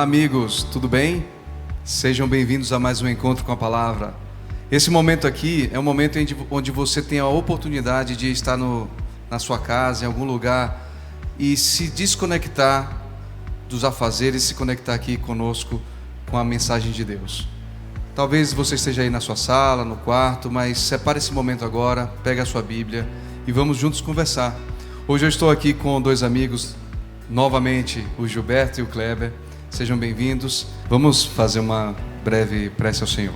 Olá amigos, tudo bem? Sejam bem-vindos a mais um encontro com a palavra. Esse momento aqui é um momento onde você tem a oportunidade de estar na sua casa, em algum lugar, e se desconectar dos afazeres e se conectar aqui conosco com a mensagem de Deus. Talvez você esteja aí na sua sala, no quarto, mas separe esse momento agora, pega a sua Bíblia e vamos juntos conversar. Hoje eu estou aqui com dois amigos, novamente o Gilberto e o Kleber. Sejam bem-vindos. Vamos fazer uma breve prece ao Senhor.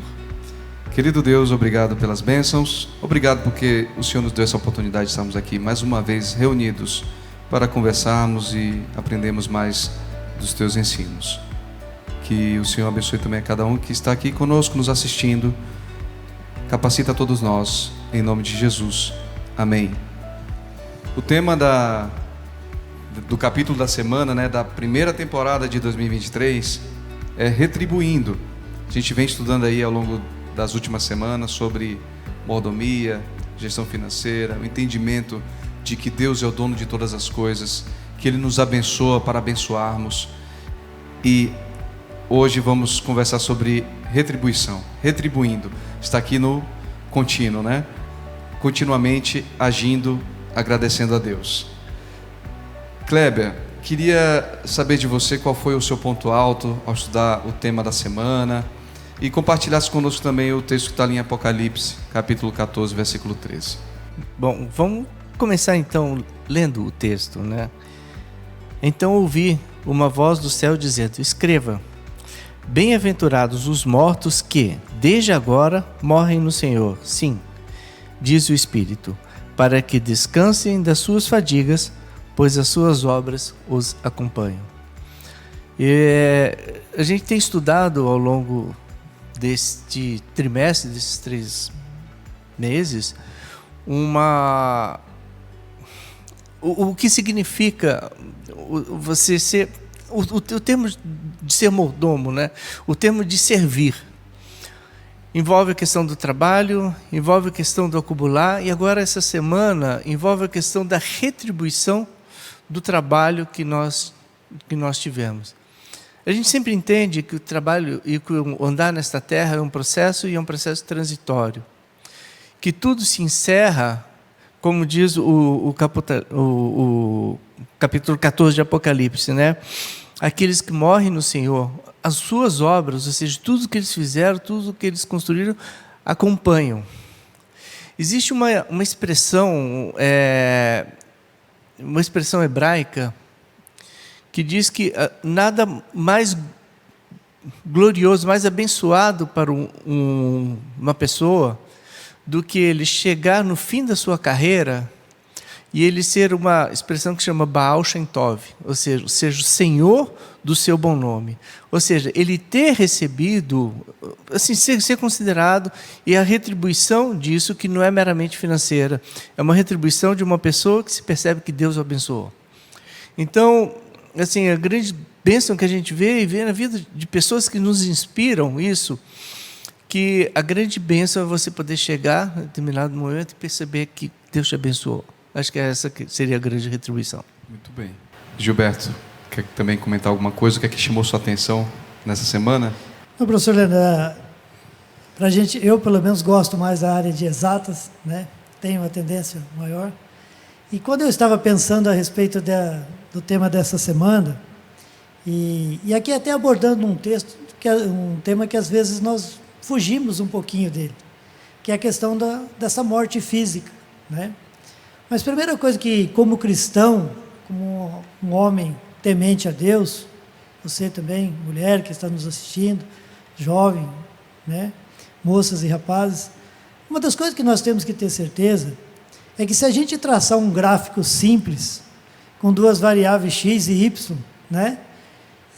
Querido Deus, obrigado pelas bênçãos, obrigado porque o Senhor nos deu essa oportunidade de estarmos aqui mais uma vez reunidos para conversarmos e aprendermos mais dos teus ensinos. Que o Senhor abençoe também a cada um que está aqui conosco, nos assistindo. Capacita a todos nós, em nome de Jesus. Amém. O tema do capítulo da semana, da primeira temporada de 2023, é retribuindo. A gente vem estudando aí ao longo das últimas semanas sobre mordomia, gestão financeira, o entendimento de que Deus é o dono de todas as coisas, que Ele nos abençoa para abençoarmos. E hoje vamos conversar sobre retribuição, retribuindo. Está aqui no contínuo, continuamente agindo, agradecendo a Deus. Kleber, queria saber de você qual foi o seu ponto alto ao estudar o tema da semana e compartilhasse conosco também o texto que está ali em Apocalipse, capítulo 14, versículo 13. Bom, vamos começar então lendo o texto, Então ouvi uma voz do céu dizendo: escreva, bem-aventurados os mortos que, desde agora, morrem no Senhor. Sim, diz o Espírito, para que descansem das suas fadigas, pois as suas obras os acompanham. A gente tem estudado ao longo deste trimestre, desses 3 meses, o que significa você ser, o termo de ser mordomo, o termo de servir. Envolve a questão do trabalho, envolve a questão do acumular, e agora essa semana envolve a questão da retribuição do trabalho que nós tivemos. A gente sempre entende que o trabalho e que o andar nesta terra é um processo e é um processo transitório. Que tudo se encerra, como diz o capítulo 14 de Apocalipse, Aqueles que morrem no Senhor, as suas obras, ou seja, tudo que eles fizeram, tudo que eles construíram, acompanham. Existe uma expressão hebraica que diz que nada mais glorioso, mais abençoado para uma pessoa do que ele chegar no fim da sua carreira e ele ser uma expressão que chama Baal Shem Tov, ou seja, o Senhor do seu bom nome. Ou seja, ele ter recebido, assim, ser considerado, e a retribuição disso, que não é meramente financeira, é uma retribuição de uma pessoa que se percebe que Deus o abençoou. Então, assim, a grande bênção que a gente vê na vida de pessoas que nos inspiram isso, que a grande bênção é você poder chegar em determinado momento e perceber que Deus te abençoou. Acho que essa seria a grande retribuição. Muito bem. Gilberto, quer também comentar alguma coisa? O que é que chamou sua atenção nessa semana? Não, professor Leandro, pra gente, eu pelo menos gosto mais da área de exatas, tenho uma tendência maior. E quando eu estava pensando a respeito do tema dessa semana, e aqui até abordando um texto, que é um tema que às vezes nós fugimos um pouquinho dele, que é a questão dessa morte física, Mas a primeira coisa que, como cristão, como um homem temente a Deus, você também, mulher que está nos assistindo, jovem, moças e rapazes, uma das coisas que nós temos que ter certeza é que se a gente traçar um gráfico simples, com 2 variáveis x e y,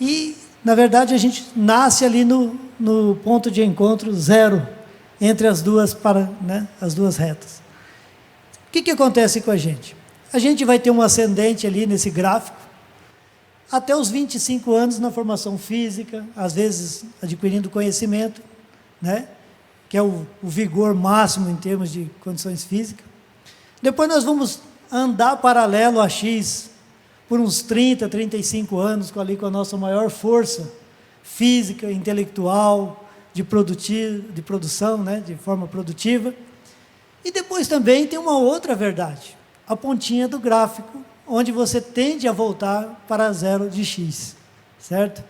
e, na verdade, a gente nasce ali no ponto de encontro zero entre as duas retas. O que acontece com a gente? A gente vai ter um ascendente ali nesse gráfico, até os 25 anos na formação física, às vezes adquirindo conhecimento, que é o vigor máximo em termos de condições físicas. Depois nós vamos andar paralelo a X por uns 30, 35 anos, com a nossa maior força, física, intelectual, de produção, né, de forma produtiva. E depois também tem uma outra verdade, a pontinha do gráfico, onde você tende a voltar para zero de x, certo?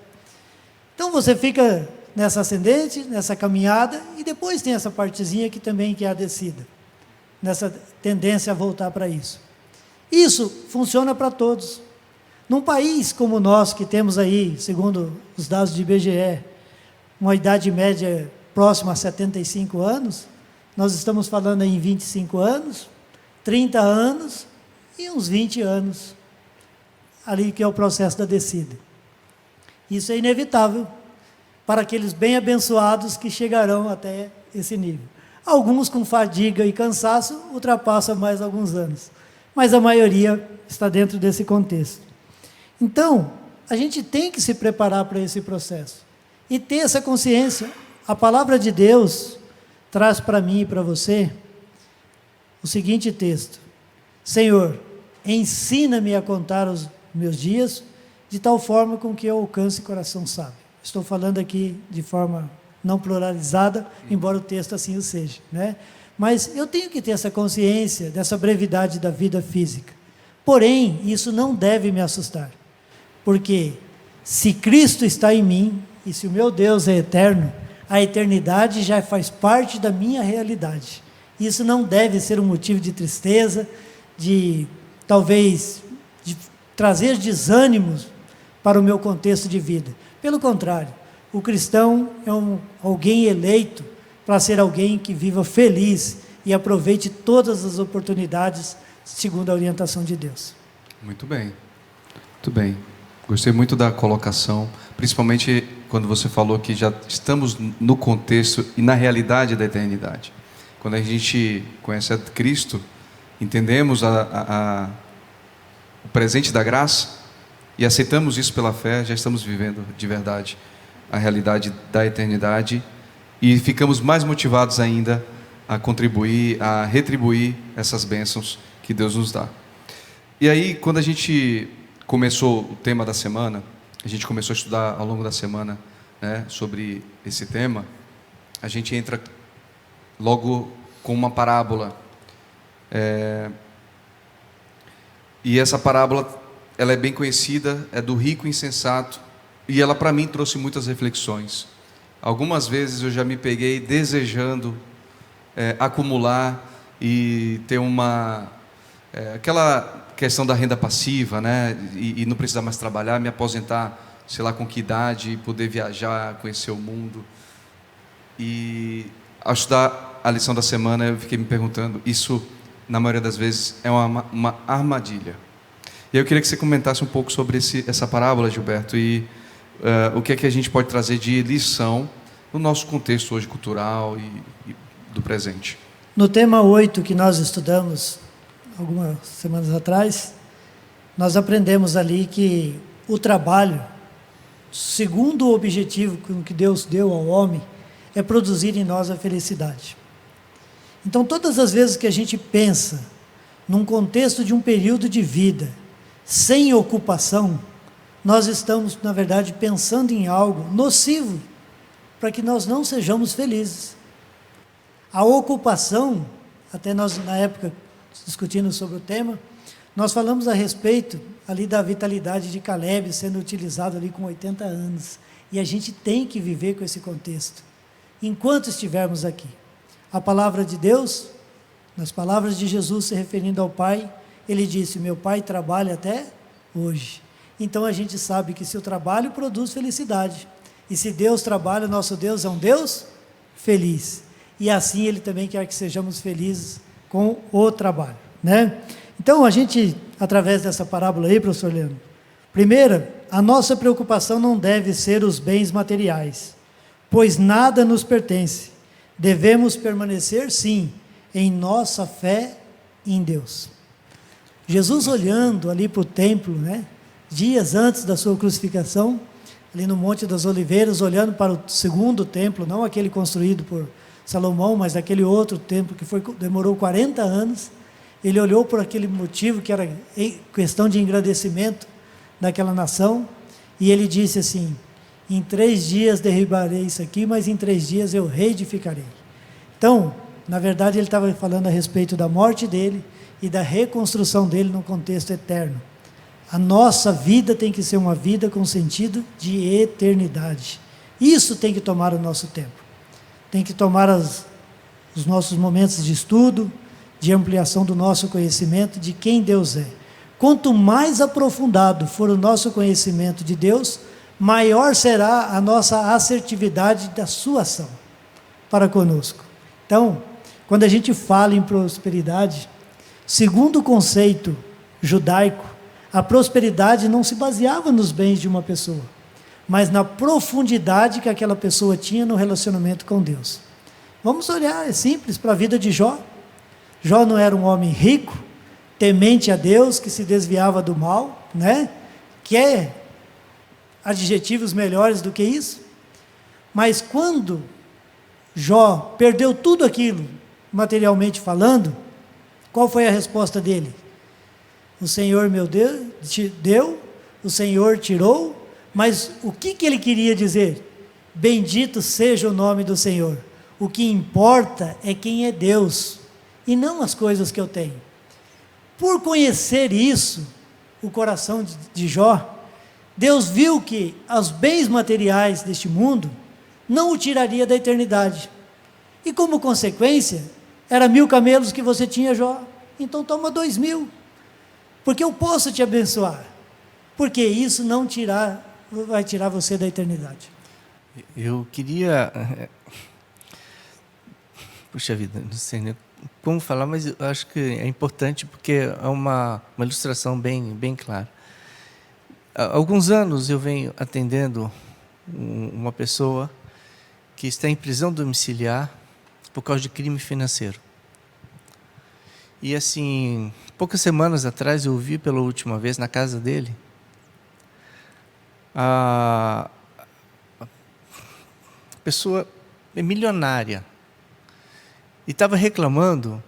Então você fica nessa ascendente, nessa caminhada, e depois tem essa partezinha que também que é a descida, nessa tendência a voltar para isso. Isso funciona para todos. Num país como o nosso, que temos aí, segundo os dados de IBGE, uma idade média próxima a 75 anos, nós estamos falando aí em 25 anos, 30 anos e uns 20 anos, ali que é o processo da descida. Isso é inevitável para aqueles bem abençoados que chegarão até esse nível. Alguns com fadiga e cansaço ultrapassam mais alguns anos, mas a maioria está dentro desse contexto. Então, a gente tem que se preparar para esse processo e ter essa consciência. A palavra de Deus traz para mim e para você o seguinte texto: Senhor, ensina-me a contar os meus dias de tal forma com que eu alcance coração sábio. Estou falando aqui de forma não pluralizada, embora o texto assim o seja, né? Mas eu tenho que ter essa consciência dessa brevidade da vida física. Porém, isso não deve me assustar, porque se Cristo está em mim e se o meu Deus é eterno, a eternidade já faz parte da minha realidade. Isso não deve ser um motivo de tristeza, de talvez de trazer desânimos para o meu contexto de vida. Pelo contrário, o cristão é alguém eleito para ser alguém que viva feliz e aproveite todas as oportunidades segundo a orientação de Deus. Muito bem, muito bem. Gostei muito da colocação, principalmente quando você falou que já estamos no contexto e na realidade da eternidade. Quando a gente conhece a Cristo, entendemos o presente da graça e aceitamos isso pela fé, já estamos vivendo de verdade a realidade da eternidade e ficamos mais motivados ainda a contribuir, a retribuir essas bênçãos que Deus nos dá. E aí, quando a gente começou o tema da semana, a gente começou a estudar ao longo da semana, né, sobre esse tema, a gente entra logo com uma parábola. E essa parábola, ela é bem conhecida, é do rico insensato, e ela para mim trouxe muitas reflexões. Algumas vezes eu já me peguei desejando acumular e ter aquela questão da renda passiva, né, e não precisar mais trabalhar, me aposentar, sei lá com que idade, poder viajar, conhecer o mundo. E ao estudar a lição da semana, eu fiquei me perguntando, isso, na maioria das vezes, é uma armadilha. E eu queria que você comentasse um pouco sobre essa parábola, Gilberto, e o que é que a gente pode trazer de lição no nosso contexto hoje cultural e do presente. No tema 8 que nós estudamos algumas semanas atrás, nós aprendemos ali que o trabalho, segundo o objetivo que Deus deu ao homem, é produzir em nós a felicidade. Então, todas as vezes que a gente pensa num contexto de um período de vida sem ocupação, nós estamos, na verdade, pensando em algo nocivo para que nós não sejamos felizes. A ocupação, até nós na época discutindo sobre o tema, nós falamos a respeito ali da vitalidade de Caleb sendo utilizado ali com 80 anos, e a gente tem que viver com esse contexto, enquanto estivermos aqui. A palavra de Deus, nas palavras de Jesus se referindo ao Pai, ele disse, meu Pai trabalha até hoje. Então a gente sabe que se o trabalho produz felicidade, e se Deus trabalha, nosso Deus é um Deus feliz, e assim Ele também quer que sejamos felizes com o trabalho, né? Então a gente, através dessa parábola aí, professor Leandro, primeiro, a nossa preocupação não deve ser os bens materiais, pois nada nos pertence. Devemos permanecer, sim, em nossa fé em Deus. Jesus olhando ali para o templo, né, dias antes da sua crucificação, ali no Monte das Oliveiras, olhando para o segundo templo, não aquele construído por Salomão, mas aquele outro templo que demorou 40 anos, ele olhou por aquele motivo que era questão de engrandecimento daquela nação, e ele disse assim, em 3 dias derribarei isso aqui, mas em 3 dias eu reedificarei. Então, na verdade, ele estava falando a respeito da morte dele e da reconstrução dele no contexto eterno. A nossa vida tem que ser uma vida com sentido de eternidade. Isso tem que tomar o nosso tempo. Tem que tomar os nossos momentos de estudo, de ampliação do nosso conhecimento de quem Deus é. Quanto mais aprofundado for o nosso conhecimento de Deus, maior será a nossa assertividade da sua ação para conosco. Então, quando a gente fala em prosperidade, segundo o conceito judaico, a prosperidade não se baseava nos bens de uma pessoa, mas na profundidade que aquela pessoa tinha no relacionamento com Deus. Vamos olhar, é simples, para a vida de Jó. Jó não era um homem rico, temente a Deus, que se desviava do mal, né? Quer adjetivos melhores do que isso? Mas quando Jó perdeu tudo aquilo, materialmente falando, qual foi a resposta dele? O Senhor meu Deus te deu, o Senhor tirou, mas o que ele queria dizer? Bendito seja o nome do Senhor. O que importa é quem é Deus, e não as coisas que eu tenho. Por conhecer isso, o coração de Jó, Deus viu que os bens materiais deste mundo não o tiraria da eternidade. E como consequência, era 1000 camelos que você tinha, Jó. Então toma 2000, porque eu posso te abençoar, porque isso não vai tirar você da eternidade. Eu queria... Puxa vida, não sei nem como falar, mas eu acho que é importante porque é uma ilustração bem clara. Há alguns anos eu venho atendendo uma pessoa que está em prisão domiciliar por causa de crime financeiro. E assim, poucas semanas atrás eu vi pela última vez na casa dele a pessoa é milionária e estava reclamando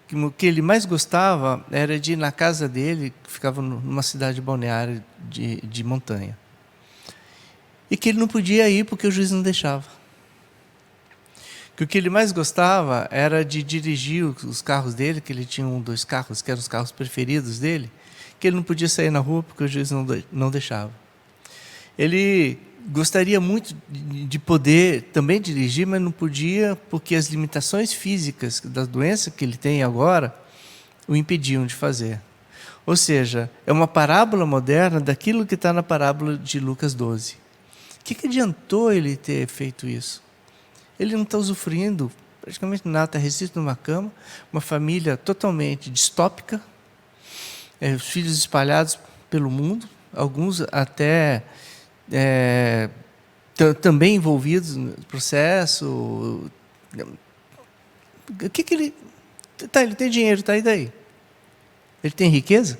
que o que ele mais gostava era de ir na casa dele, que ficava numa cidade balneária de montanha, e que ele não podia ir porque o juiz não deixava. Que o que ele mais gostava era de dirigir os carros dele, que ele tinha 2 carros, que eram os carros preferidos dele, que ele não podia sair na rua porque o juiz não deixava. Ele gostaria muito de poder também dirigir, mas não podia porque as limitações físicas da doença que ele tem agora o impediam de fazer. Ou seja, é uma parábola moderna daquilo que está na parábola de Lucas 12. O que adiantou ele ter feito isso? Ele não está usufruindo praticamente nada, está restrito numa cama, uma família totalmente distópica, os filhos espalhados pelo mundo, alguns até também envolvidos no processo. O que ele... ele tem dinheiro, e daí? Ele tem riqueza?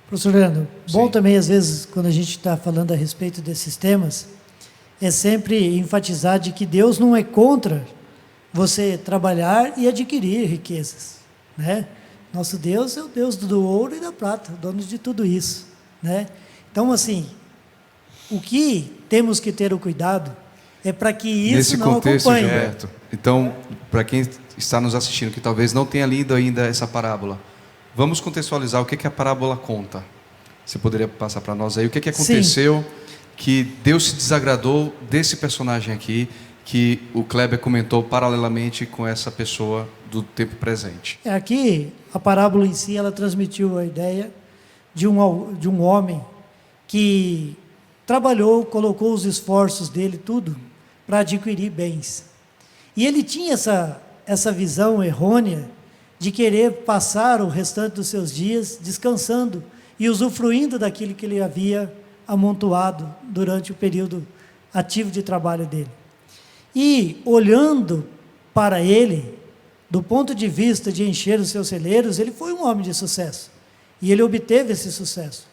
Professor Leandro, bom Sim. também às vezes, quando a gente está falando a respeito desses temas, é sempre enfatizar de que Deus não é contra você trabalhar e adquirir riquezas, né? Nosso Deus é o Deus do ouro e da prata, dono de tudo isso, né? Então, assim, o que temos que ter o cuidado é para que isso Nesse não contexto, acompanhe. Gilberto, então, para quem está nos assistindo, que talvez não tenha lido ainda essa parábola, vamos contextualizar o que a parábola conta. Você poderia passar para nós aí o que aconteceu, que Deus se desagradou desse personagem aqui, que o Kleber comentou paralelamente com essa pessoa do tempo presente. Aqui, a parábola em si, ela transmitiu a ideia de um homem que trabalhou, colocou os esforços dele, tudo, para adquirir bens. E ele tinha essa visão errônea de querer passar o restante dos seus dias descansando e usufruindo daquilo que ele havia amontoado durante o período ativo de trabalho dele. E, olhando para ele, do ponto de vista de encher os seus celeiros, ele foi um homem de sucesso. E ele obteve esse sucesso.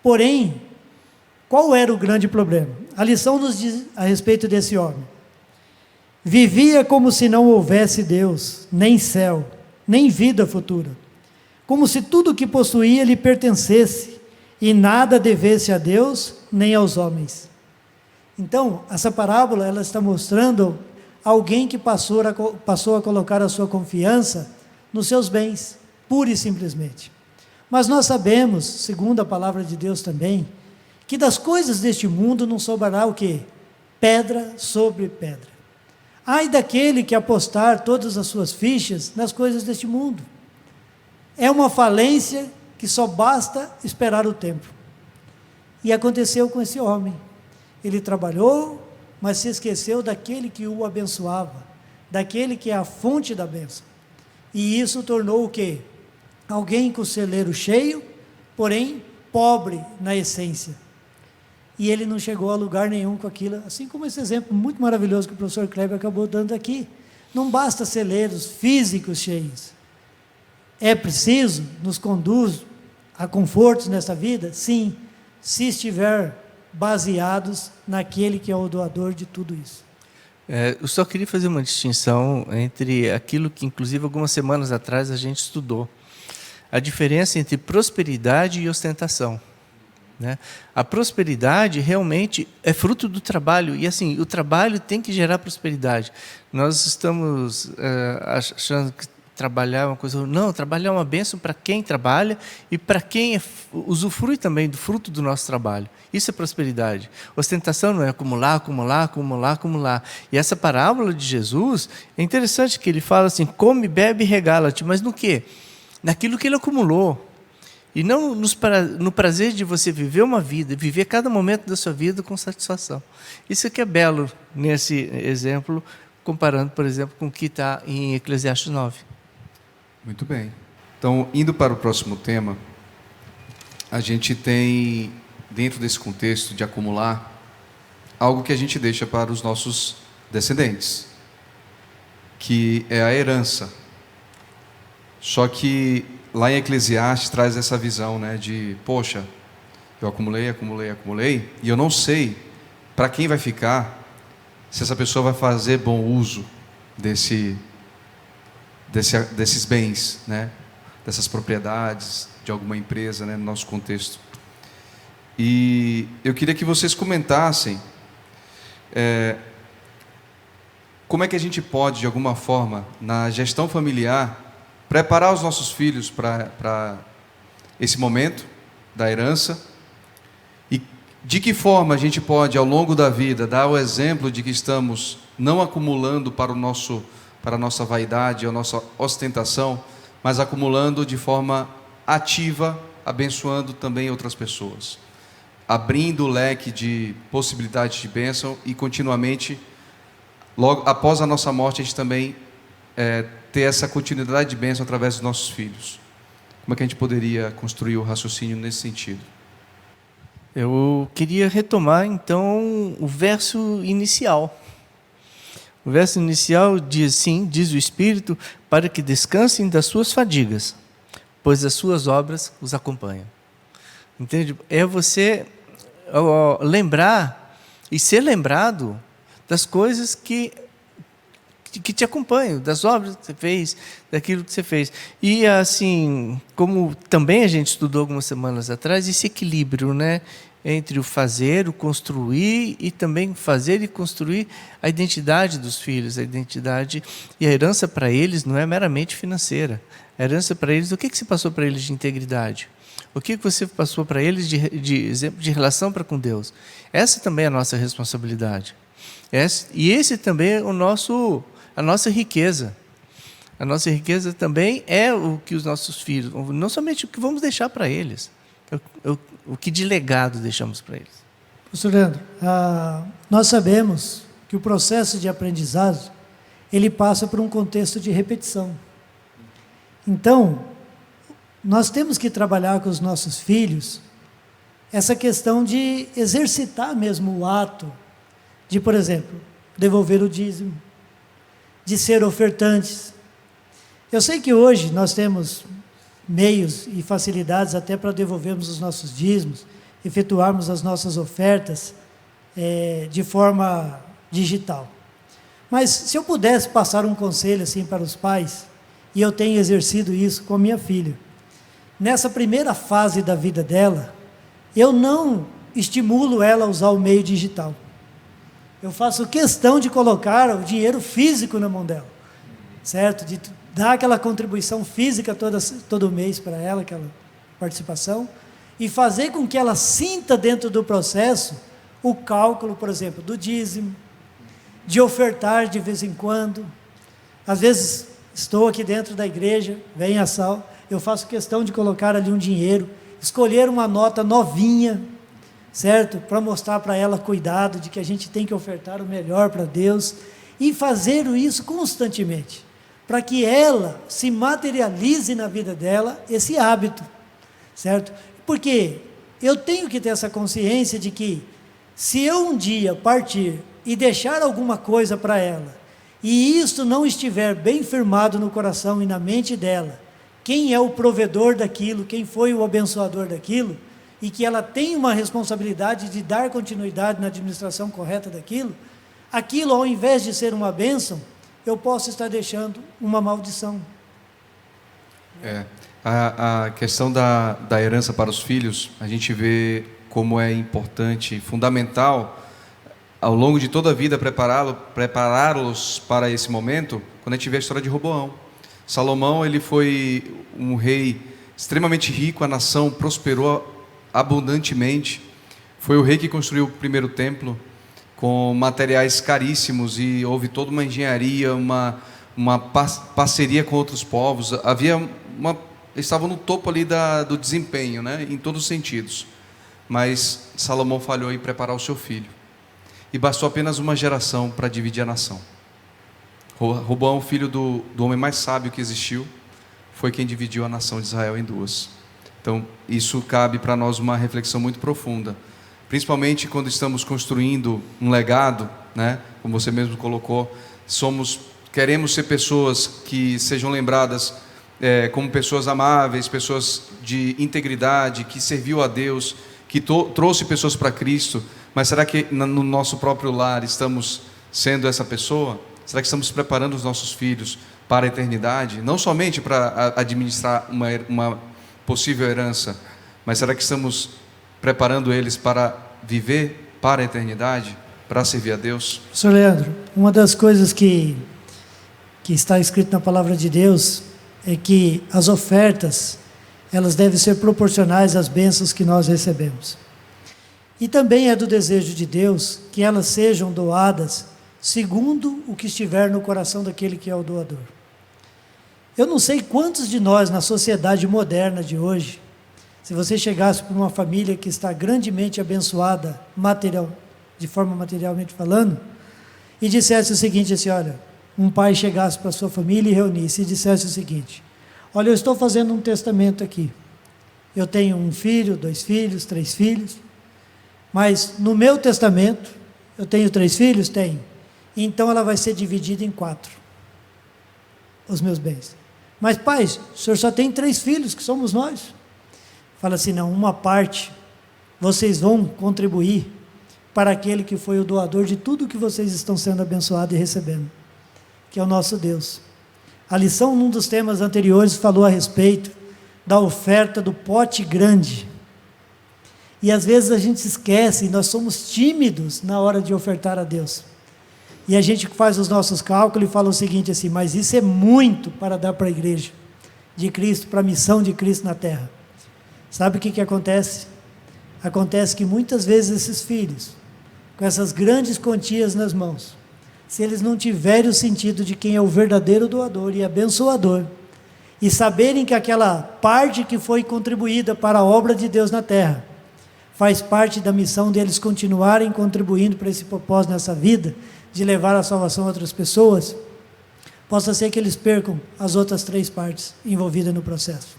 Porém, qual era o grande problema? A lição nos diz a respeito desse homem. Vivia como se não houvesse Deus, nem céu, nem vida futura. Como se tudo o que possuía lhe pertencesse e nada devesse a Deus nem aos homens. Então, essa parábola ela está mostrando alguém que passou a colocar a sua confiança nos seus bens, pura e simplesmente. Mas nós sabemos, segundo a palavra de Deus também, que das coisas deste mundo não sobrará o quê? Pedra sobre pedra. Ai daquele que apostar todas as suas fichas nas coisas deste mundo. É uma falência que só basta esperar o tempo. E aconteceu com esse homem. Ele trabalhou, mas se esqueceu daquele que o abençoava, daquele que é a fonte da bênção. E isso tornou o quê? Alguém com o celeiro cheio, porém pobre na essência. E ele não chegou a lugar nenhum com aquilo, assim como esse exemplo muito maravilhoso que o professor Kleber acabou dando aqui. Não basta celeiros físicos cheios. É preciso, nos conduz a confortos nessa vida? Sim, se estiver baseados naquele que é o doador de tudo isso. Eu só queria fazer uma distinção entre aquilo que, inclusive, algumas semanas atrás a gente estudou. A diferença entre prosperidade e ostentação. Né? A prosperidade realmente é fruto do trabalho, e assim, o trabalho tem que gerar prosperidade. Nós estamos achando que trabalhar é uma coisa... Não, trabalhar é uma bênção para quem trabalha e para quem usufrui também do fruto do nosso trabalho. Isso é prosperidade. Ostentação não é acumular, acumular, acumular, acumular. E essa parábola de Jesus, é interessante que ele fala assim, come, bebe e regala-te, mas no quê? Naquilo que ele acumulou. E não no prazer de você viver uma vida, viver cada momento da sua vida com satisfação. Isso aqui é belo nesse exemplo, comparando, por exemplo, com o que está em Eclesiastes 9. Muito bem. Então, indo para o próximo tema, a gente tem, dentro desse contexto de acumular, algo que a gente deixa para os nossos descendentes, que é a herança. Só que lá em Eclesiastes traz essa visão, né, de, poxa, eu acumulei, e eu não sei para quem vai ficar, se essa pessoa vai fazer bom uso desses bens, né, dessas propriedades, de alguma empresa, né, no nosso contexto. E eu queria que vocês comentassem como é que a gente pode, de alguma forma, na gestão familiar, preparar os nossos filhos para esse momento da herança, e de que forma a gente pode, ao longo da vida, dar o exemplo de que estamos não acumulando para a nossa vaidade, a nossa ostentação, mas acumulando de forma ativa, abençoando também outras pessoas, abrindo o leque de possibilidades de bênção e continuamente, logo após a nossa morte, a gente também ter essa continuidade de bênção através dos nossos filhos. Como é que a gente poderia construir o raciocínio nesse sentido? Eu queria retomar, então, o verso inicial. O verso inicial diz assim, diz o Espírito, para que descansem das suas fadigas, pois as suas obras os acompanham. Entende? É você lembrar e ser lembrado das coisas que te acompanham, das obras que você fez, daquilo que você fez. E assim, como também a gente estudou algumas semanas atrás, esse equilíbrio, né, entre o fazer, o construir, e também fazer e construir a identidade dos filhos, a identidade e a herança para eles não é meramente financeira. A herança para eles, o que você passou para eles de integridade? O que você passou para eles de exemplo de relação para com Deus? Essa também é a nossa responsabilidade. E esse também é a nossa riqueza. A nossa riqueza também é o que os nossos filhos, não somente o que vamos deixar para eles, o que de legado deixamos para eles. Professor Leandro, nós sabemos que o processo de aprendizado, ele passa por um contexto de repetição. Então, nós temos que trabalhar com os nossos filhos essa questão de exercitar mesmo o ato de, por exemplo, devolver o dízimo, de ser ofertantes. Eu sei que hoje nós temos meios e facilidades até para devolvermos os nossos dízimos, efetuarmos as nossas ofertas de forma digital. Mas se eu pudesse passar um conselho assim para os pais, e eu tenho exercido isso com a minha filha, nessa primeira fase da vida dela, eu não estimulo ela a usar o meio digital. eu faço questão de colocar o dinheiro físico na mão dela, certo? De dar aquela contribuição física todo mês para ela, aquela participação, e fazer com que ela sinta dentro do processo o cálculo, por exemplo, do dízimo, de ofertar de vez em quando. Às vezes estou aqui dentro da igreja, vem a Sal, eu faço questão de colocar ali um dinheiro, escolher uma nota novinha, certo? Para mostrar para ela cuidado, de que a gente tem que ofertar o melhor para Deus, e fazer isso constantemente, para que ela se materialize na vida dela esse hábito, certo? Porque eu tenho que ter essa consciência de que, se eu um dia partir e deixar alguma coisa para ela, e isso não estiver bem firmado no coração e na mente dela, quem é o provedor daquilo, quem foi o abençoador daquilo, e que ela tem uma responsabilidade de dar continuidade na administração correta daquilo, aquilo, ao invés de ser uma bênção, eu posso estar deixando uma maldição. A questão da herança para os filhos, a gente vê como é importante, fundamental, ao longo de toda a vida, prepará-los para esse momento, quando a gente vê a história de Roboão. Salomão, ele foi um rei extremamente rico, a nação prosperou abundantemente, foi o rei que construiu o primeiro templo, com materiais caríssimos, e houve toda uma engenharia, uma parceria com outros povos, estavam no topo ali do desempenho, né, em todos os sentidos. Mas Salomão falhou em preparar o seu filho, e bastou apenas uma geração para dividir a nação. Roboão, filho do homem mais sábio que existiu, foi quem dividiu a nação de Israel em duas. Então, isso cabe para nós uma reflexão muito profunda, principalmente quando estamos construindo um legado, né? Como você mesmo colocou, queremos ser pessoas que sejam lembradas como pessoas amáveis, pessoas de integridade, que serviu a Deus, que trouxe pessoas para Cristo. Mas será que no nosso próprio lar estamos sendo essa pessoa? Será que estamos preparando os nossos filhos para a eternidade? Não somente para administrar uma possível herança, mas será que estamos preparando eles para viver para a eternidade, para servir a Deus? Senhor Leandro, uma das coisas que está escrito na palavra de Deus é que as ofertas, elas devem ser proporcionais às bênçãos que nós recebemos. E também é do desejo de Deus que elas sejam doadas segundo o que estiver no coração daquele que é o doador. Eu não sei quantos de nós, na sociedade moderna de hoje, se você chegasse para uma família que está grandemente abençoada, de forma materialmente falando, e dissesse o seguinte, assim, olha, um pai chegasse para a sua família e reunisse e dissesse o seguinte, olha, eu estou fazendo um testamento aqui, eu tenho um filho, 2 filhos, 3 filhos, mas no meu testamento, eu tenho 3 filhos? Tenho. Então ela vai ser dividida em 4, os meus bens. Mas pai, o senhor só tem 3 filhos, que somos nós. Fala assim, não, uma parte, vocês vão contribuir para aquele que foi o doador de tudo que vocês estão sendo abençoados e recebendo, que é o nosso Deus. A lição, num dos temas anteriores, falou a respeito da oferta do pote grande. E às vezes a gente esquece, nós somos tímidos na hora de ofertar a Deus. E a gente faz os nossos cálculos e fala o seguinte assim, mas isso é muito para dar para a igreja de Cristo, para a missão de Cristo na terra. Sabe o que acontece? Acontece que muitas vezes esses filhos, com essas grandes quantias nas mãos, se eles não tiverem o sentido de quem é o verdadeiro doador e abençoador, e saberem que aquela parte que foi contribuída para a obra de Deus na terra, faz parte da missão deles continuarem contribuindo para esse propósito nessa vida, de levar a salvação a outras pessoas, possa ser que eles percam as outras 3 partes envolvidas no processo.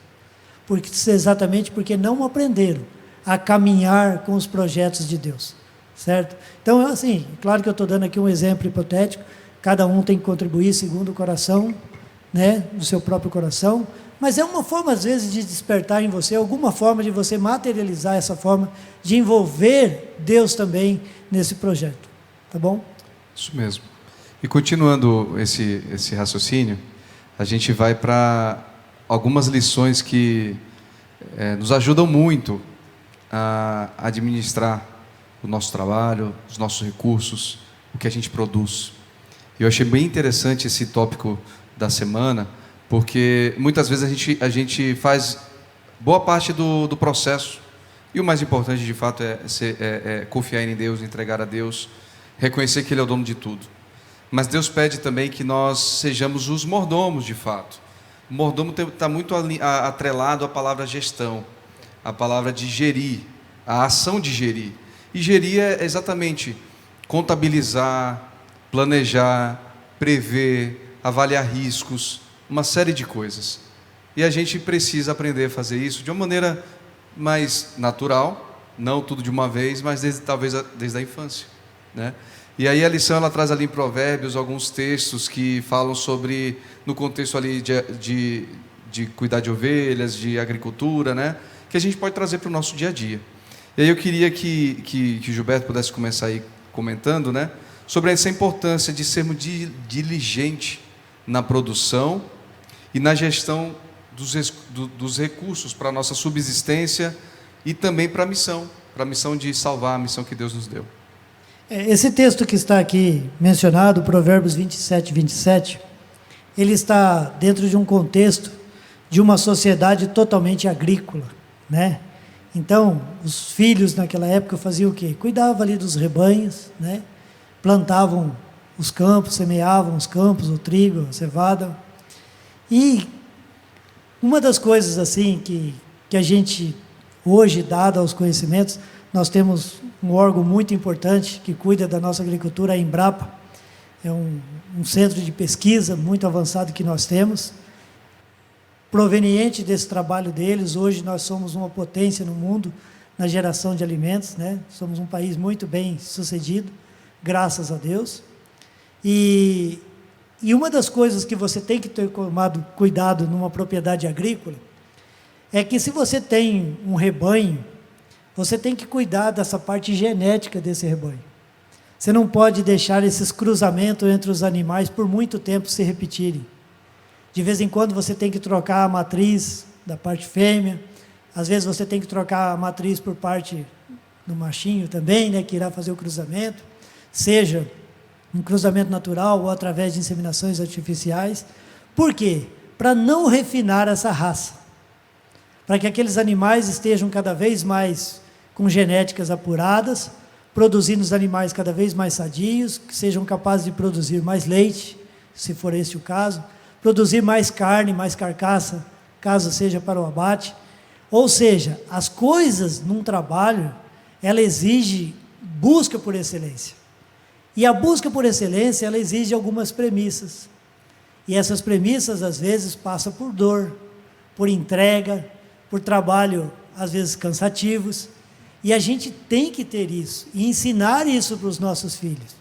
Exatamente porque não aprenderam a caminhar com os projetos de Deus, certo? Então, assim, claro que eu estou dando aqui um exemplo hipotético, cada um tem que contribuir segundo o coração, né, do seu próprio coração, mas é uma forma, às vezes, de despertar em você, alguma forma de você materializar essa forma, de envolver Deus também nesse projeto, tá bom? Isso mesmo. E continuando esse raciocínio, a gente vai para algumas lições que nos ajudam muito a administrar o nosso trabalho, os nossos recursos, o que a gente produz. Eu achei bem interessante esse tópico da semana, porque muitas vezes a gente faz boa parte do processo, e o mais importante de fato é confiar em Deus, entregar a Deus, reconhecer que Ele é o dono de tudo. Mas Deus pede também que nós sejamos os mordomos de fato. O mordomo está muito atrelado à palavra gestão, à palavra de gerir, à ação de gerir. E gerir é exatamente contabilizar, planejar, prever, avaliar riscos, uma série de coisas. E a gente precisa aprender a fazer isso de uma maneira mais natural, não tudo de uma vez, mas talvez desde a infância, né? E aí a lição ela traz ali em Provérbios alguns textos que falam sobre, no contexto ali de cuidar de ovelhas, de agricultura, né? Que a gente pode trazer para o nosso dia a dia. E aí eu queria que Gilberto pudesse começar aí comentando, né? Sobre essa importância de sermos diligentes na produção e na gestão dos recursos para a nossa subsistência e também para a missão de salvar, a missão que Deus nos deu. Esse texto que está aqui mencionado, Provérbios 27, 27, ele está dentro de um contexto de uma sociedade totalmente agrícola, né? Então, os filhos naquela época faziam o quê? Cuidavam ali dos rebanhos, né? Plantavam os campos, semeavam os campos, o trigo, a cevada. E uma das coisas assim que a gente hoje, dado aos conhecimentos, nós temos um órgão muito importante que cuida da nossa agricultura, a Embrapa. É um centro de pesquisa muito avançado que nós temos. Proveniente desse trabalho deles, hoje nós somos uma potência no mundo na geração de alimentos, né? Somos um país muito bem sucedido, graças a Deus. E uma das coisas que você tem que ter tomado cuidado numa propriedade agrícola é que, se você tem um rebanho, você tem que cuidar dessa parte genética desse rebanho. Você não pode deixar esses cruzamentos entre os animais por muito tempo se repetirem. De vez em quando você tem que trocar a matriz da parte fêmea, às vezes você tem que trocar a matriz por parte do machinho também, né, que irá fazer o cruzamento, seja um cruzamento natural ou através de inseminações artificiais. Por quê? Para não refinar essa raça, para que aqueles animais estejam cada vez mais com genéticas apuradas, produzindo os animais cada vez mais sadios, que sejam capazes de produzir mais leite, se for esse o caso, produzir mais carne, mais carcaça, caso seja para o abate. Ou seja, as coisas num trabalho, ela exige busca por excelência. E a busca por excelência, ela exige algumas premissas. E essas premissas, às vezes, passam por dor, por entrega, por trabalho, às vezes, cansativos. E a gente tem que ter isso, e ensinar isso para os nossos filhos.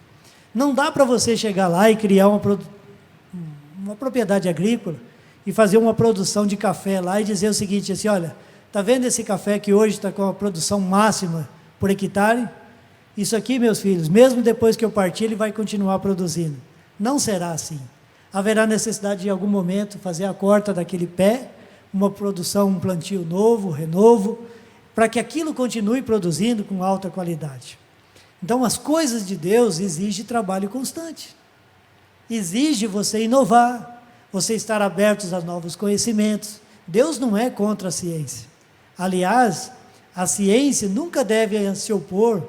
Não dá para você chegar lá e criar uma propriedade agrícola e fazer uma produção de café lá e dizer o seguinte, assim, olha, está vendo esse café que hoje está com a produção máxima por hectare? Isso aqui, meus filhos, mesmo depois que eu partir, ele vai continuar produzindo. Não será assim. Haverá necessidade de, em algum momento, fazer a corta daquele pé, uma produção, um plantio novo, renovo, para que aquilo continue produzindo com alta qualidade. Então, as coisas de Deus exigem trabalho constante. Exige você inovar, você estar abertos a novos conhecimentos. Deus não é contra a ciência. Aliás, a ciência nunca deve se opor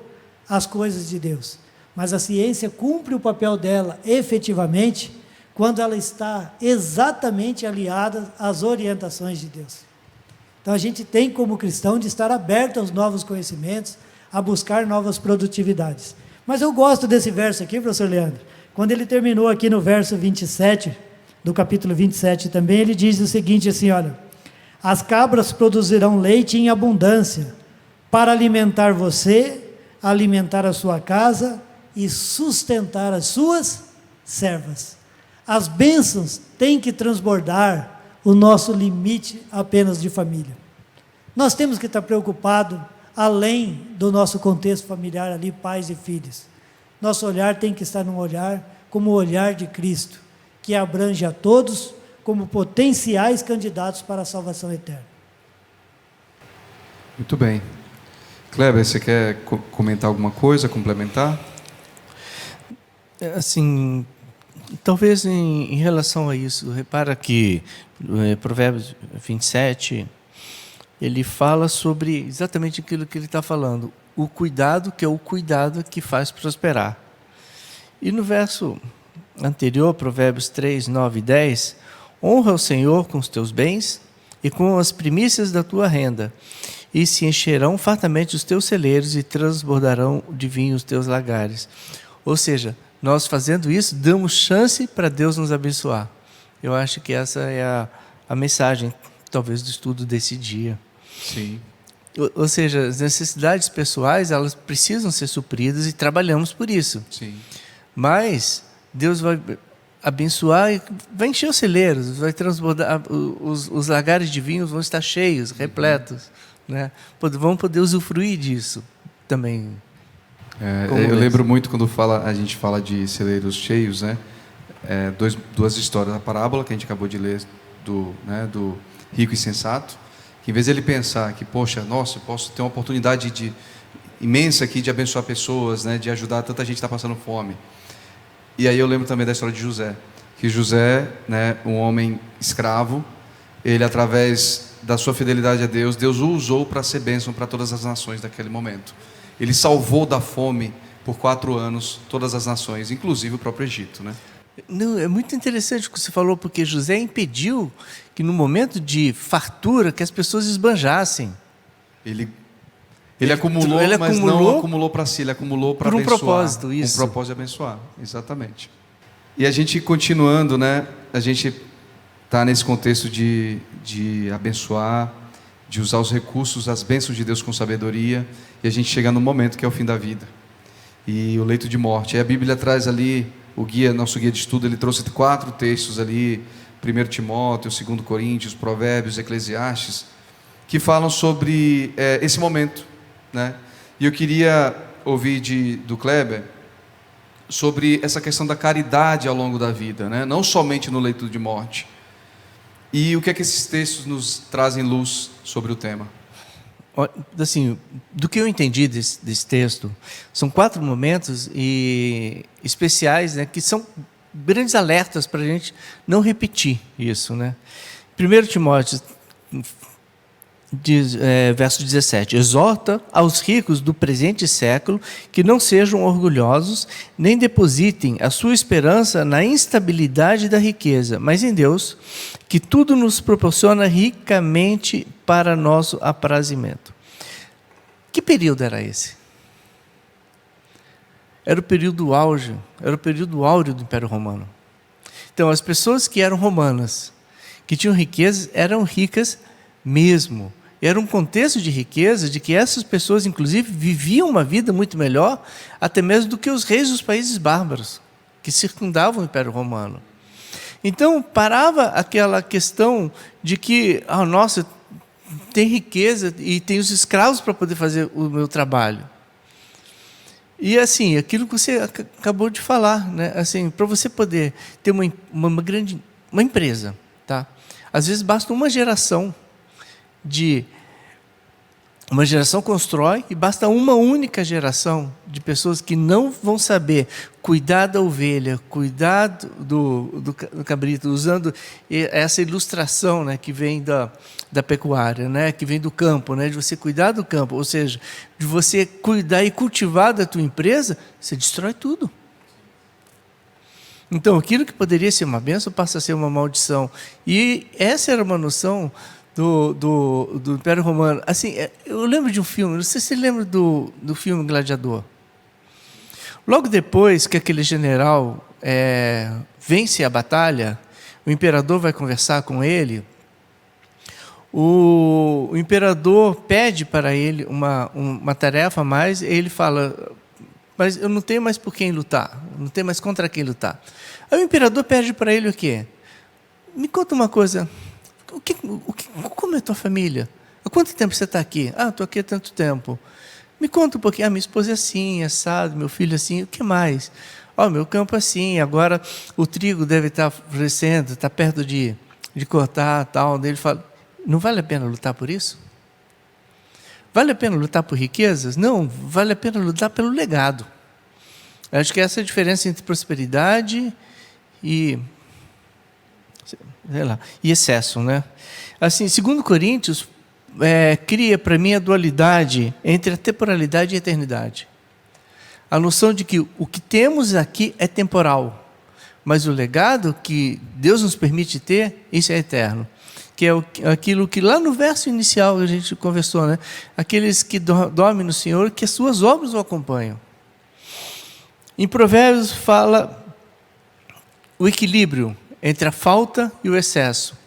às coisas de Deus. Mas a ciência cumpre o papel dela efetivamente quando ela está exatamente aliada às orientações de Deus. Então, a gente tem, como cristão, de estar aberto aos novos conhecimentos, a buscar novas produtividades. Mas eu gosto desse verso aqui, professor Leandro. Quando ele terminou aqui no verso 27, do capítulo 27 também, ele diz o seguinte, assim, olha, as cabras produzirão leite em abundância, para alimentar você, alimentar a sua casa e sustentar as suas servas. As bênçãos têm que transbordar o nosso limite apenas de família. Nós temos que estar preocupados além do nosso contexto familiar ali, pais e filhos. Nosso olhar tem que estar num olhar como o olhar de Cristo, que abrange a todos como potenciais candidatos para a salvação eterna. Muito bem. Kleber, você quer comentar alguma coisa, complementar? Assim, talvez em relação a isso, repara que Provérbios 27, ele fala sobre exatamente aquilo que ele está falando, o cuidado, que é o cuidado que faz prosperar. E no verso anterior, Provérbios 3, 9 e 10, honra o Senhor com os teus bens e com as primícias da tua renda, e se encherão fartamente os teus celeiros e transbordarão de vinho os teus lagares. Ou seja, nós fazendo isso, damos chance para Deus nos abençoar. Eu acho que essa é a mensagem, talvez, do estudo desse dia. Sim. Ou seja, as necessidades pessoais, elas precisam ser supridas e trabalhamos por isso. Sim. Mas Deus vai abençoar e vai encher os celeiros, vai transbordar, os lagares de vinhos vão estar cheios, repletos. Né? Vão poder usufruir disso também. Eu lembro muito quando a gente fala de celeiros cheios, né? Duas histórias. A parábola que a gente acabou de ler do rico e sensato, que em vez de ele pensar que, poxa, nossa, eu posso ter uma oportunidade imensa aqui de abençoar pessoas, né? De ajudar tanta gente que está passando fome. E aí eu lembro também da história de José, que José, né, um homem escravo, ele, através da sua fidelidade a Deus, Deus o usou para ser bênção para todas as nações daquele momento. Ele salvou da fome por 4 anos todas as nações, inclusive o próprio Egito, né? Não, é muito interessante o que você falou, porque José impediu que no momento de fartura que as pessoas esbanjassem. Ele acumulou, mas não acumulou para si, ele acumulou para abençoar. Por um propósito, isso. Um propósito de abençoar, exatamente. E a gente continuando, né? A gente está nesse contexto de abençoar, de usar os recursos, as bênçãos de Deus com sabedoria, e a gente chega no momento que é o fim da vida e o leito de morte. E a Bíblia traz ali nosso guia de estudo, ele trouxe 4 textos ali, 1 Timóteo, 2 Coríntios, Provérbios, Eclesiastes, que falam sobre esse momento, né? E eu queria ouvir do Kleber sobre essa questão da caridade ao longo da vida, né? Não somente no leito de morte. E o que é que esses textos nos trazem luz sobre o tema? Assim, do que eu entendi desse texto, são 4 momentos especiais, né, que são grandes alertas para a gente não repetir isso, né? 1 Timóteo diz, verso 17: exorta aos ricos do presente século que não sejam orgulhosos, nem depositem a sua esperança na instabilidade da riqueza, mas em Deus, que tudo nos proporciona ricamente para nosso aprazimento. Que período era esse? Era o período auge, era o período áureo do Império Romano. Então, as pessoas que eram romanas, que tinham riquezas, eram ricas mesmo. Era um contexto de riqueza, de que essas pessoas, inclusive, viviam uma vida muito melhor, até mesmo do que os reis dos países bárbaros, que circundavam o Império Romano. Então, parava aquela questão de que, nossa, tem riqueza e tem os escravos para poder fazer o meu trabalho. E assim, aquilo que você acabou de falar, né? Assim, para você poder ter uma empresa, tá? Às vezes basta uma geração constrói e basta uma única geração de pessoas que não vão saber cuidar da ovelha, cuidar do cabrito, usando essa ilustração, né, que vem da pecuária, né, que vem do campo, né, de você cuidar do campo, ou seja, de você cuidar e cultivar da tua empresa, você destrói tudo. Então, aquilo que poderia ser uma bênção passa a ser uma maldição. E essa era uma noção do Império Romano. Assim, eu lembro de um filme, não sei se você lembra do filme Gladiador. Logo depois que aquele general vence a batalha, o imperador vai conversar com ele, o imperador pede para ele uma tarefa a mais, e ele fala: mas eu não tenho mais por quem lutar, não tenho mais contra quem lutar. Aí o imperador pede para ele o quê? Me conta uma coisa, como é a tua família? Há quanto tempo você está aqui? Estou aqui há tanto tempo. Me conta um pouquinho. Minha esposa é assim, assado, meu filho é assim, o que mais? Meu campo é assim, agora o trigo deve estar florescendo, está perto de cortar, tal. Daí ele fala: não vale a pena lutar por isso? Vale a pena lutar por riquezas? Não, vale a pena lutar pelo legado. Eu acho que essa é a diferença entre prosperidade e, sei lá, e excesso, né? Assim, 2 Coríntios cria para mim a dualidade entre a temporalidade e a eternidade. A noção de que o que temos aqui é temporal, mas o legado que Deus nos permite ter, isso é eterno. Que é aquilo que lá no verso inicial a gente conversou, né? Aqueles que dormem no Senhor, que as suas obras o acompanham. Em Provérbios fala o equilíbrio entre a falta e o excesso.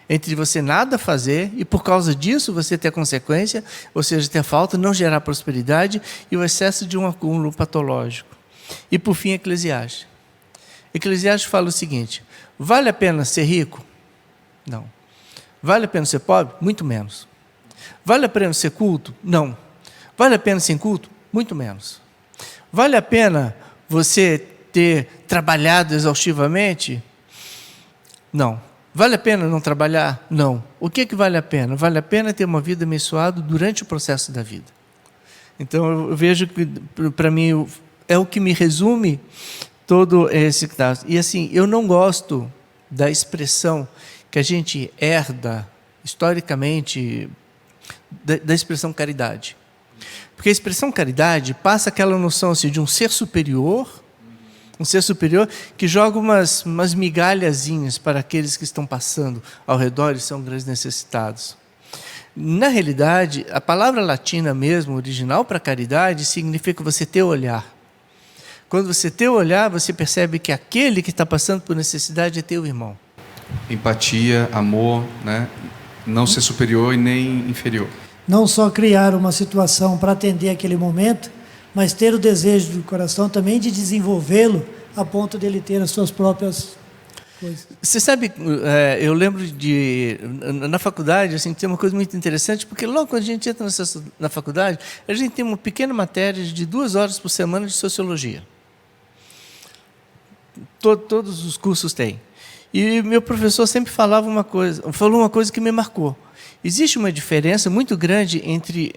Entre você nada fazer e por causa disso você ter a consequência, ou seja, ter a falta, não gerar prosperidade e o excesso de um acúmulo patológico. E por fim, Eclesiastes. Eclesiastes fala o seguinte: vale a pena ser rico? Não. Vale a pena ser pobre? Muito menos. Vale a pena ser culto? Não. Vale a pena ser inculto? Muito menos. Vale a pena você ter trabalhado exaustivamente? Não. Vale a pena não trabalhar? Não. O que vale a pena? Vale a pena ter uma vida abençoada durante o processo da vida. Então, eu vejo que, para mim, é o que me resume todo esse caso. E assim, eu não gosto da expressão que a gente herda, historicamente, da expressão caridade. Porque a expressão caridade passa aquela noção assim, de um ser superior que joga umas migalhazinhas para aqueles que estão passando ao redor e são grandes necessitados. Na realidade, a palavra latina mesmo, original para caridade, significa você ter olhar. Quando você tem o olhar, você percebe que aquele que está passando por necessidade é teu irmão. Empatia, amor, né? Não ser superior e nem inferior. Não só criar uma situação para atender aquele momento, mas ter o desejo do coração também de desenvolvê-lo a ponto de ele ter as suas próprias coisas. Você sabe, eu lembro na faculdade, assim, tem uma coisa muito interessante, porque logo quando a gente entra na faculdade, a gente tem uma pequena matéria de 2 horas por semana de sociologia. Todos os cursos têm. E meu professor sempre falou uma coisa que me marcou. Existe uma diferença muito grande entre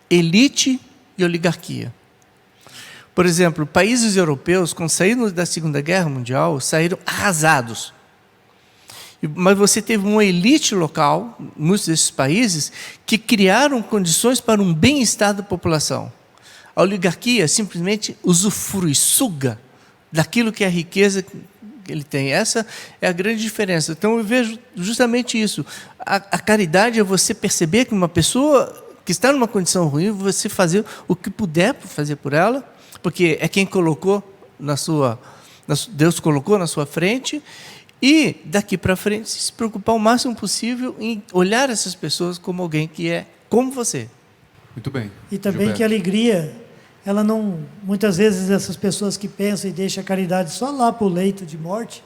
elite e oligarquia. Por exemplo, países europeus, quando saíram da Segunda Guerra Mundial, saíram arrasados. Mas você teve uma elite local, muitos desses países, que criaram condições para um bem-estar da população. A oligarquia simplesmente usufrui, suga daquilo que é a riqueza que ele tem. Essa é a grande diferença. Então eu vejo justamente isso. A caridade é você perceber que uma pessoa que está numa condição ruim, você fazer o que puder fazer por ela, porque é quem colocou Deus colocou na sua frente, e daqui para frente se preocupar o máximo possível em olhar essas pessoas como alguém que é como você. Muito bem. E também Gilberto. que a alegria, ela não, muitas vezes essas pessoas que pensam e deixam a caridade só lá para o leito de morte,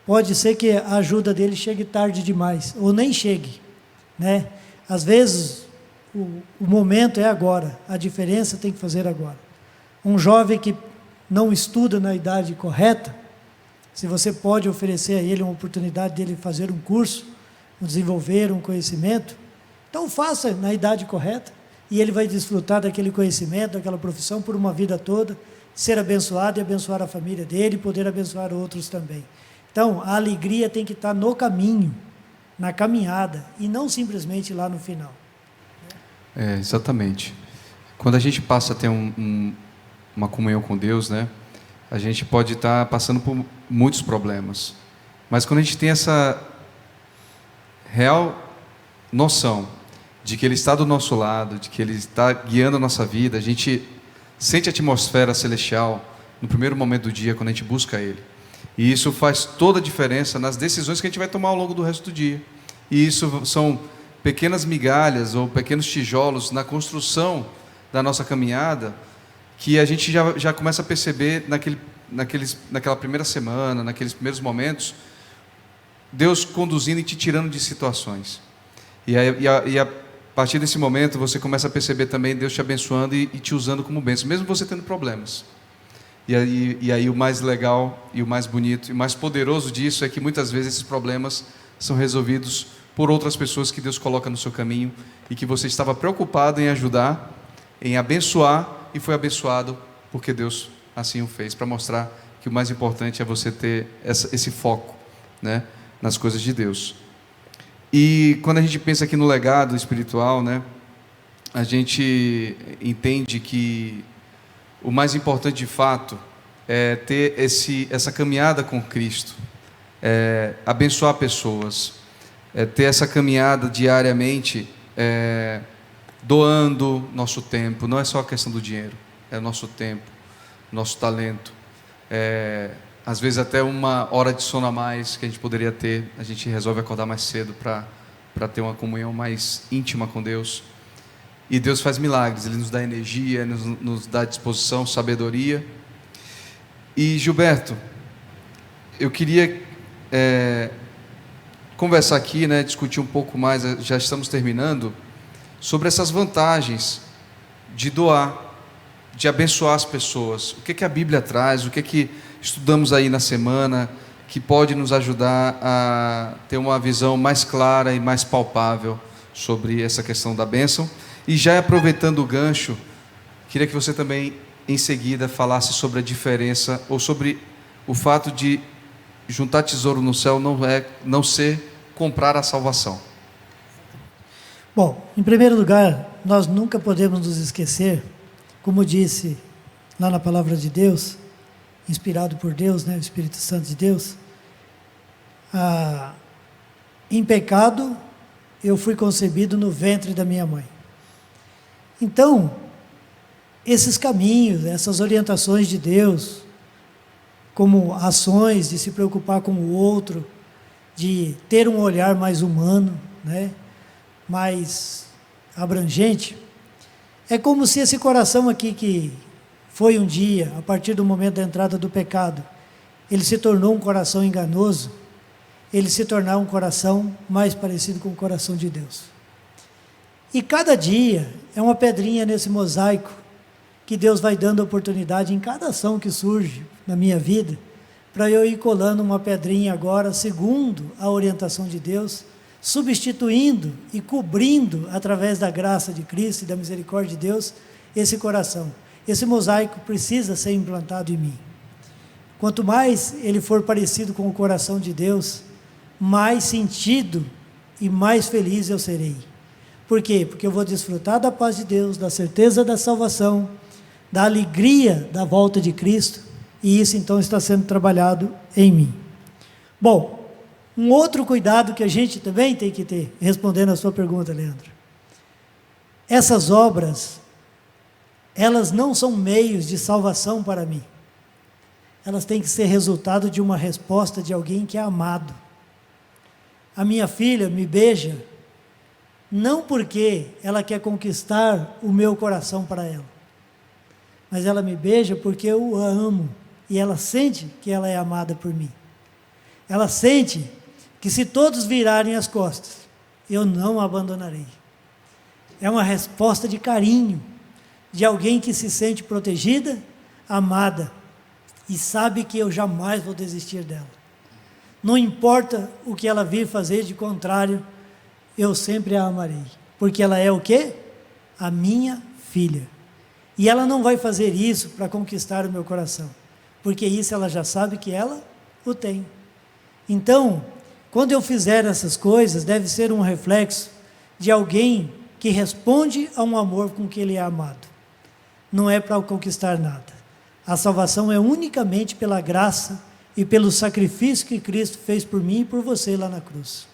pode ser que a ajuda dele chegue tarde demais, ou nem chegue, né? Às vezes o momento é agora, a diferença tem que fazer agora. Um jovem que não estuda na idade correta, se você pode oferecer a ele uma oportunidade dele fazer um curso, desenvolver um conhecimento, então faça na idade correta, e ele vai desfrutar daquele conhecimento, daquela profissão por uma vida toda, ser abençoado e abençoar a família dele, e poder abençoar outros também. Então, a alegria tem que estar no caminho, na caminhada, e não simplesmente lá no final. Exatamente. Quando a gente passa a ter uma comunhão com Deus, né? A gente pode estar passando por muitos problemas. Mas quando a gente tem essa real noção de que Ele está do nosso lado, de que Ele está guiando a nossa vida, a gente sente a atmosfera celestial no primeiro momento do dia, quando a gente busca Ele. E isso faz toda a diferença nas decisões que a gente vai tomar ao longo do resto do dia. E isso são pequenas migalhas ou pequenos tijolos na construção da nossa caminhada, que a gente já começa a perceber naquela primeira semana, naqueles primeiros momentos, Deus conduzindo e te tirando de situações. E a partir desse momento você começa a perceber também Deus te abençoando e te usando como bênção, mesmo você tendo problemas. E aí o mais legal e o mais bonito e mais poderoso disso é que muitas vezes esses problemas são resolvidos por outras pessoas que Deus coloca no seu caminho e que você estava preocupado em ajudar, em abençoar, e foi abençoado porque Deus assim o fez, para mostrar que o mais importante é você ter esse foco, né, nas coisas de Deus. E quando a gente pensa aqui no legado espiritual, né, a gente entende que o mais importante de fato é ter essa caminhada com Cristo, abençoar pessoas, ter essa caminhada diariamente, doando nosso tempo. Não é só a questão do dinheiro, é o nosso tempo, nosso talento, às vezes até uma hora de sono a mais que a gente poderia ter, a gente resolve acordar mais cedo para ter uma comunhão mais íntima com Deus. E Deus faz milagres, Ele nos dá energia, nos dá disposição, sabedoria. E Gilberto, eu queria conversar aqui, né, discutir um pouco mais, já estamos terminando, sobre essas vantagens de doar, de abençoar as pessoas. O que a Bíblia traz, o que estudamos aí na semana, que pode nos ajudar a ter uma visão mais clara e mais palpável sobre essa questão da bênção. E já aproveitando o gancho, queria que você também, em seguida, falasse sobre a diferença, ou sobre o fato de juntar tesouro no céu não ser comprar a salvação. Bom, em primeiro lugar, nós nunca podemos nos esquecer, como disse lá na Palavra de Deus, inspirado por Deus, né, o Espírito Santo de Deus, em pecado eu fui concebido no ventre da minha mãe. Então, esses caminhos, essas orientações de Deus, como ações de se preocupar com o outro, de ter um olhar mais humano, né, mais abrangente, é como se esse coração aqui que foi um dia, a partir do momento da entrada do pecado, ele se tornou um coração enganoso, ele se tornar um coração mais parecido com o coração de Deus. E cada dia é uma pedrinha nesse mosaico que Deus vai dando oportunidade em cada ação que surge na minha vida, para eu ir colando uma pedrinha agora, segundo a orientação de Deus, substituindo e cobrindo, através da graça de Cristo e da misericórdia de Deus, esse coração. Esse mosaico precisa ser implantado em mim. Quanto mais ele for parecido com o coração de Deus, mais sentido e mais feliz eu serei. Por quê? Porque eu vou desfrutar da paz de Deus, da certeza da salvação, da alegria da volta de Cristo, e isso então está sendo trabalhado em mim. Bom, um outro cuidado que a gente também tem que ter, respondendo a sua pergunta, Leandro. Essas obras, elas não são meios de salvação para mim. Elas têm que ser resultado de uma resposta de alguém que é amado. A minha filha me beija, não porque ela quer conquistar o meu coração para ela, mas ela me beija porque eu a amo, e ela sente que ela é amada por mim. Ela sente que se todos virarem as costas, eu não a abandonarei. É uma resposta de carinho, de alguém que se sente protegida, amada, e sabe que eu jamais vou desistir dela. Não importa o que ela vir fazer de contrário, eu sempre a amarei, porque ela é o quê? A minha filha. E ela não vai fazer isso para conquistar o meu coração, porque isso ela já sabe que ela o tem. Então, quando eu fizer essas coisas, deve ser um reflexo de alguém que responde a um amor com que ele é amado. Não é para conquistar nada. A salvação é unicamente pela graça e pelo sacrifício que Cristo fez por mim e por você lá na cruz.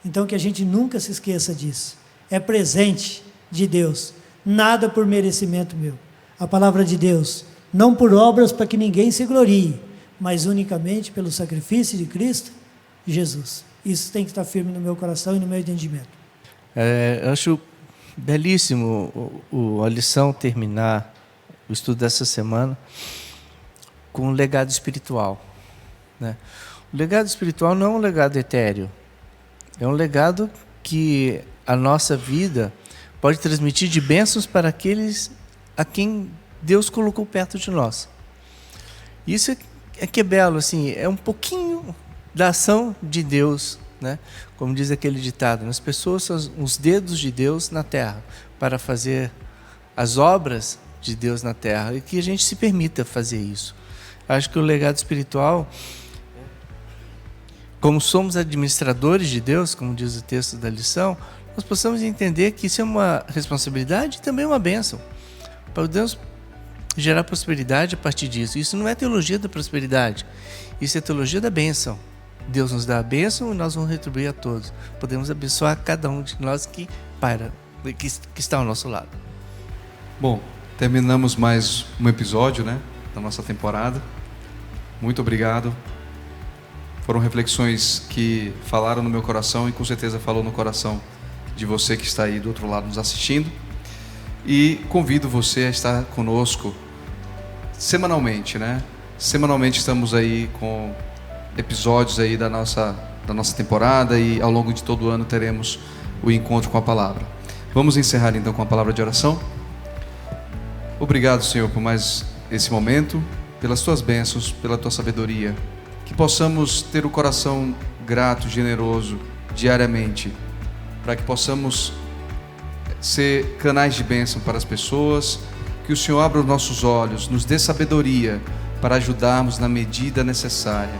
Então, que a gente nunca se esqueça disso. É presente de Deus, nada por merecimento meu. A palavra de Deus, não por obras para que ninguém se glorie, mas unicamente pelo sacrifício de Cristo Jesus. Isso tem que estar firme no meu coração e no meu entendimento. Eu acho belíssimo a lição terminar o estudo dessa semana com um legado espiritual, né? O legado espiritual não é um legado etéreo, é um legado que a nossa vida pode transmitir de bênçãos para aqueles a quem Deus colocou perto de nós. Isso é que é belo, assim, é um pouquinho da ação de Deus, né? Como diz aquele ditado, as pessoas são os dedos de Deus na terra para fazer as obras de Deus na terra, e que a gente se permita fazer isso. Acho que o legado espiritual, como somos administradores de Deus, como diz o texto da lição, nós possamos entender que isso é uma responsabilidade e também uma bênção. Podemos gerar prosperidade a partir disso. Isso não é teologia da prosperidade, isso é teologia da bênção. Deus nos dá a bênção e nós vamos retribuir a todos. Podemos abençoar cada um de nós que está ao nosso lado. Bom, terminamos mais um episódio, né, da nossa temporada. Muito obrigado. Foram reflexões que falaram no meu coração e com certeza falou no coração de você que está aí do outro lado nos assistindo. E convido você a estar conosco semanalmente, né? Semanalmente estamos aí com episódios aí da nossa temporada, e ao longo de todo o ano teremos o encontro com a palavra. Vamos encerrar então com a palavra de oração. Obrigado, Senhor, por mais esse momento, pelas tuas bênçãos, pela tua sabedoria. Que possamos ter o coração grato, generoso, diariamente, para que possamos ser canais de bênção para as pessoas. Que o Senhor abra os nossos olhos, nos dê sabedoria para ajudarmos na medida necessária,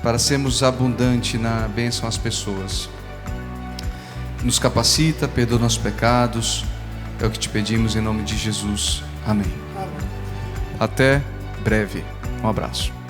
para sermos abundantes na bênção às pessoas. Nos capacita, perdoa nossos pecados, é o que te pedimos em nome de Jesus. Amém. Até breve. Um abraço.